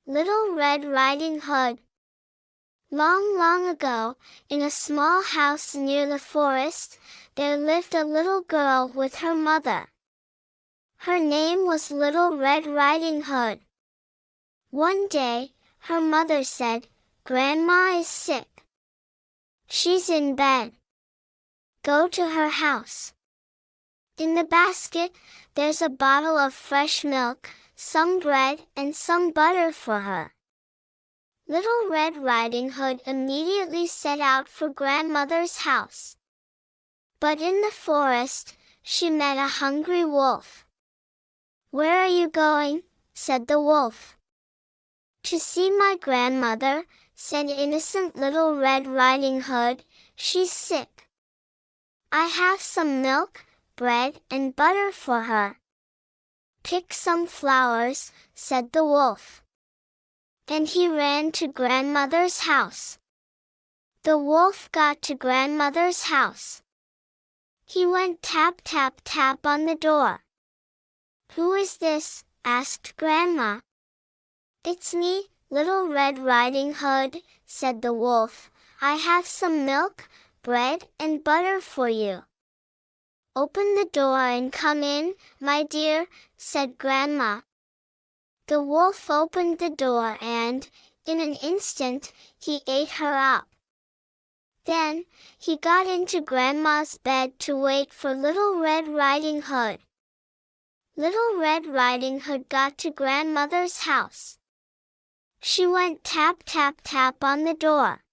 Little Red Riding Hood. Long, long ago, in a small house near the forest, there lived a little girl with her mother. Her name was Little Red Riding Hood. One day, her mother said, "Grandma is sick. She's in bed. Go to her house. In the basket, there's a bottle of fresh milk, some bread and some butter for her." Little Red Riding Hood immediately set out for grandmother's house. But in the forest, she met a hungry wolf. "Where are you going?" said the wolf. "To see my grandmother," said innocent Little Red Riding Hood. "She's sick. I have some milk, bread and butter for her." "Pick some flowers," said the wolf. And he ran to grandmother's house. The wolf got to grandmother's house. He went tap, tap, tap on the door. "Who is this?" asked Grandma. "It's me, Little Red Riding Hood," said the wolf. "I have some milk, bread and butter for you." "Open the door and come in, my dear," said Grandma. The wolf opened the door and, in an instant, he ate her up. Then, he got into Grandma's bed to wait for Little Red Riding Hood. Little Red Riding Hood got to grandmother's house. She went tap, tap, tap on the door.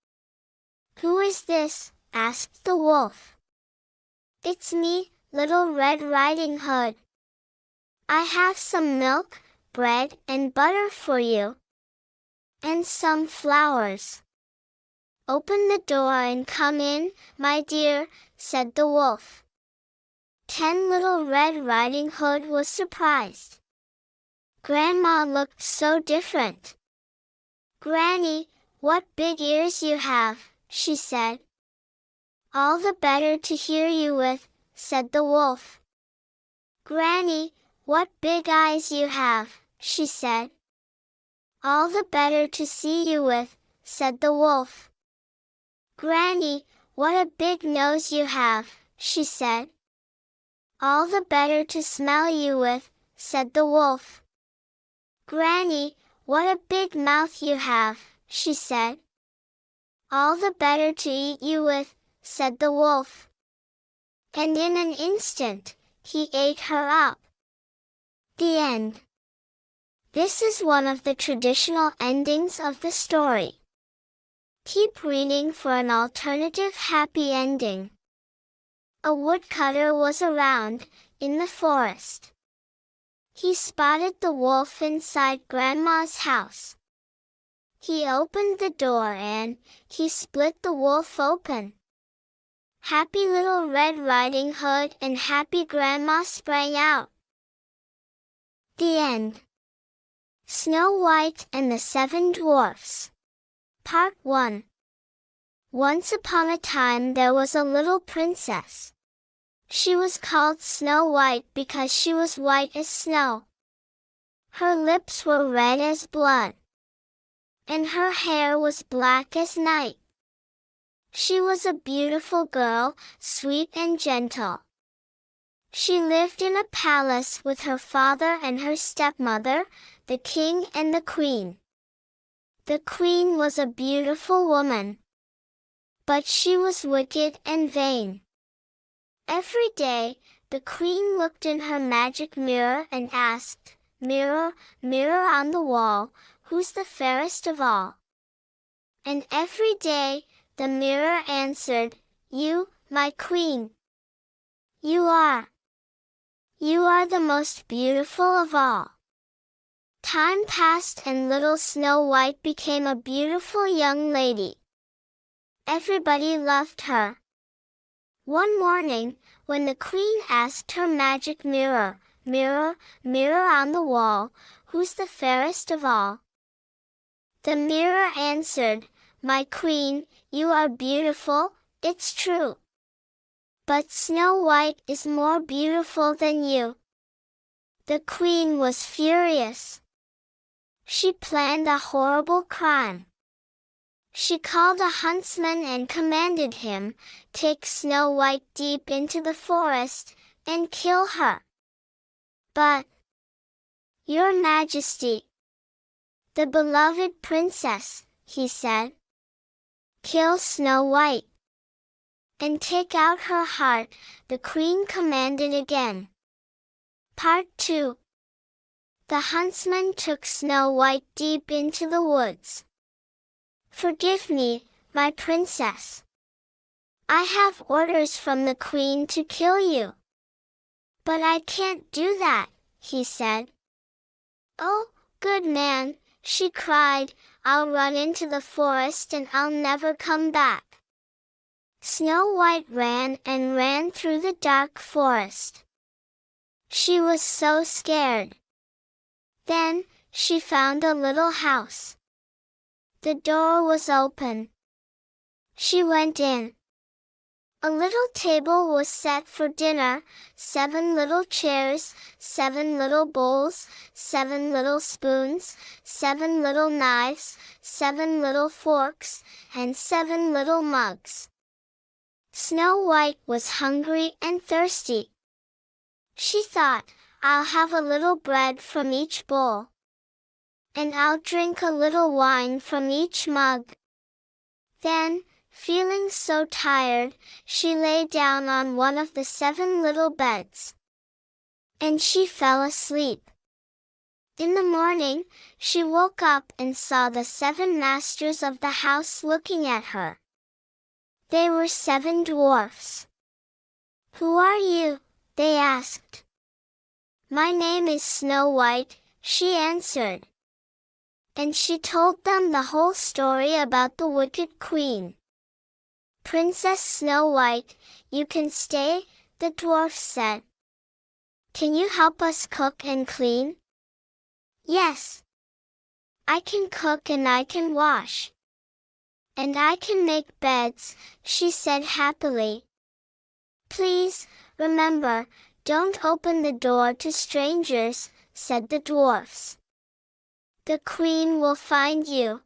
"Who is this?" asked the wolf. "It's me, Little Red Riding Hood. I have some milk, bread and butter for you. And some flowers. Open the door and come in, my dear," said the wolf. Little Red Riding Hood was surprised. Grandma looked so different. "Granny, what big ears you have," she said. "All the better to hear you with," said the wolf. "Granny, what big eyes you have," she said. "All the better to see you with," said the wolf. "Granny, what a big nose you have," she said. "All the better to smell you with," said the wolf. "Granny, what a big mouth you have," she said. "All the better to eat you with," said the wolf. And in an instant, he ate her up. The end. This is one of the traditional endings of the story. Keep reading for an alternative happy ending. A woodcutter was around, in the forest. He spotted the wolf inside Grandma's house. He opened the door and, he split the wolf open. Happy Little Red Riding Hood and happy Grandma sprang out. The end. Snow White and the Seven Dwarfs. Part 1. Once upon a time there was a little princess. She was called Snow White because she was white as snow. Her lips were red as blood. And her hair was black as night. She was a beautiful girl, sweet and gentle. She lived in a palace with her father and her stepmother, the king and the queen. The queen was a beautiful woman. But she was wicked and vain. Every day, the queen looked in her magic mirror and asked, "Mirror, mirror on the wall, who's the fairest of all?" And every day, the mirror answered, "You, my queen. You are. You are the most beautiful of all." Time passed and little Snow White became a beautiful young lady. Everybody loved her. One morning, when the queen asked her magic mirror, "Mirror, mirror on the wall, who's the fairest of all?" the mirror answered, "My queen, you are beautiful, it's true. But Snow White is more beautiful than you." The queen was furious. She planned a horrible crime. She called a huntsman and commanded him, take Snow White deep into the forest, and kill her. But, Your Majesty, the beloved princess, he said, kill Snow White. And take out her heart, the queen commanded again. Part 2. The huntsman took Snow White deep into the woods. Forgive me, my princess. I have orders from the queen to kill you. But I can't do that, he said. Oh, good man, she cried, I'll run into the forest and I'll never come back. Snow White ran and ran through the dark forest. She was so scared. Then, she found a little house. The door was open. She went in. A little table was set for dinner, 7 little chairs, 7 little bowls, 7 little spoons, 7 little knives, 7 little forks, and 7 little mugs. Snow White was hungry and thirsty. She thought, I'll have a little bread from each bowl. And I'll drink a little wine from each mug. Then, feeling so tired, she lay down on one of the 7 little beds. And she fell asleep. In the morning, she woke up and saw the 7 masters of the house looking at her. They were 7 dwarfs. Who are you? They asked. My name is Snow White, she answered. And she told them the whole story about the wicked queen. Princess Snow White, you can stay, the dwarfs said. Can you help us cook and clean? Yes. I can cook and I can wash. And I can make beds, she said happily. Please, remember, don't open the door to strangers, said the dwarfs. The queen will find you.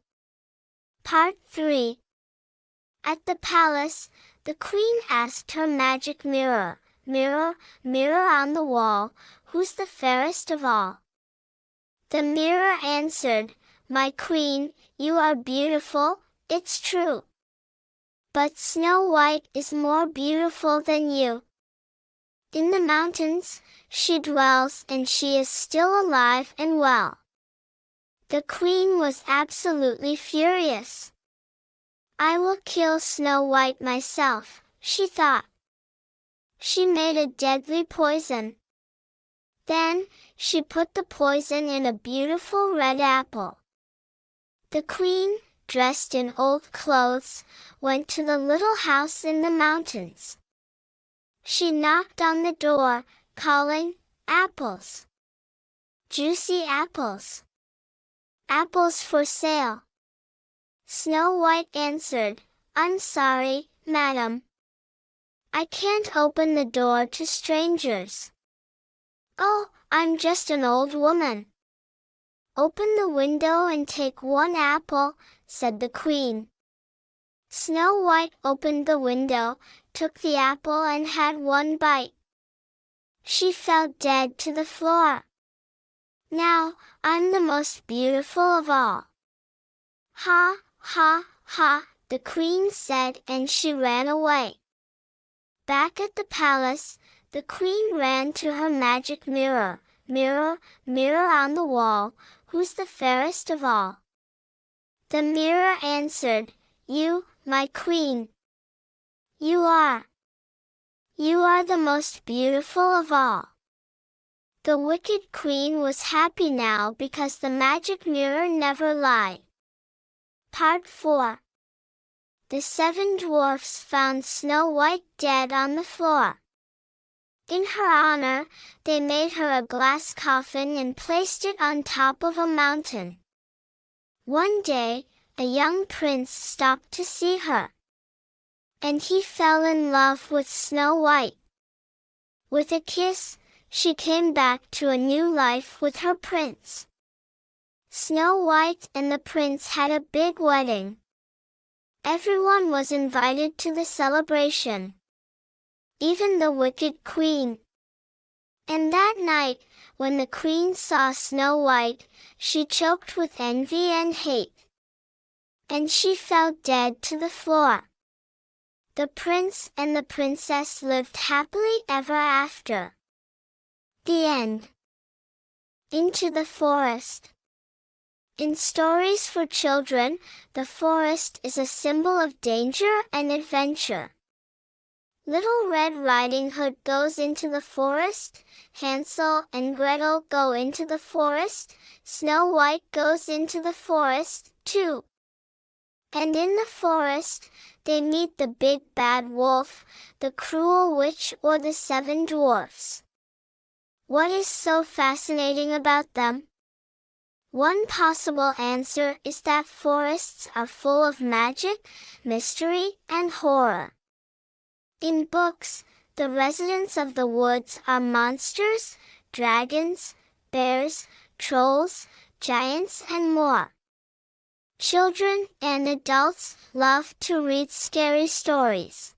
Part 3. At the palace, the queen asked her magic mirror, Mirror, mirror on the wall, who's the fairest of all? The mirror answered, My queen, you are beautiful, it's true. But Snow White is more beautiful than you. In the mountains, she dwells and she is still alive and well. The queen was absolutely furious. I will kill Snow White myself, she thought. She made a deadly poison. Then, she put the poison in a beautiful red apple. The queen, dressed in old clothes, went to the little house in the mountains. She knocked on the door, calling, Apples! Juicy apples! Apples for sale! Snow White answered, I'm sorry, madam. I can't open the door to strangers. Oh, I'm just an old woman. Open the window and take 1 apple, said the queen. Snow White opened the window, took the apple and had 1 bite. She fell dead to the floor. Now, I'm the most beautiful of all. Ha, ha, ha, the queen said, and she ran away. Back at the palace, the queen ran to her magic mirror, Mirror, mirror on the wall, who's the fairest of all? The mirror answered, You, my queen. You are. You are the most beautiful of all. The wicked queen was happy now because the magic mirror never lied. Part 4. The 7 dwarfs found Snow White dead on the floor. In her honor, they made her a glass coffin and placed it on top of a mountain. One day, a young prince stopped to see her. And he fell in love with Snow White. With a kiss, she came back to a new life with her prince. Snow White and the prince had a big wedding. Everyone was invited to the celebration. Even the wicked queen. And that night, when the queen saw Snow White, she choked with envy and hate. And she fell dead to the floor. The prince and the princess lived happily ever after. The end. Into the forest. In stories for children, the forest is a symbol of danger and adventure. Little Red Riding Hood goes into the forest, Hansel and Gretel go into the forest, Snow White goes into the forest, too. And in the forest, they meet the big bad wolf, the cruel witch or the 7 dwarfs. What is so fascinating about them? One possible answer is that forests are full of magic, mystery, and horror. In books, the residents of the woods are monsters, dragons, bears, trolls, giants, and more. Children and adults love to read scary stories.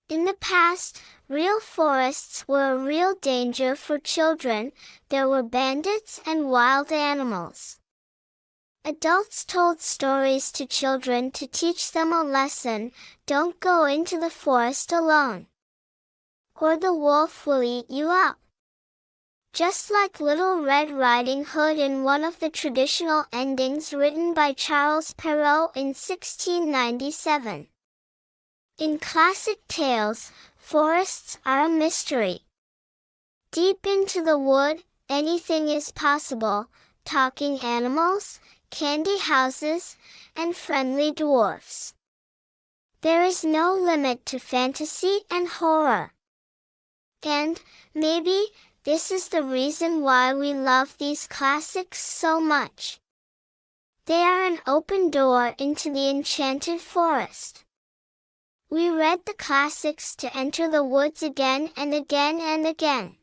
In the past, real forests were a real danger for children. There were bandits and wild animals. Adults told stories to children to teach them a lesson: don't go into the forest alone, or the wolf will eat you up. Just like Little Red Riding Hood in one of the traditional endings written by Charles Perrault in 1697. In classic tales, forests are a mystery. Deep into the wood, anything is possible: talking animals, candy houses, and friendly dwarfs. There is no limit to fantasy and horror. And, maybe, this is the reason why we love these classics so much. They are an open door into the enchanted forest. We read the classics to enter the woods again and again and again.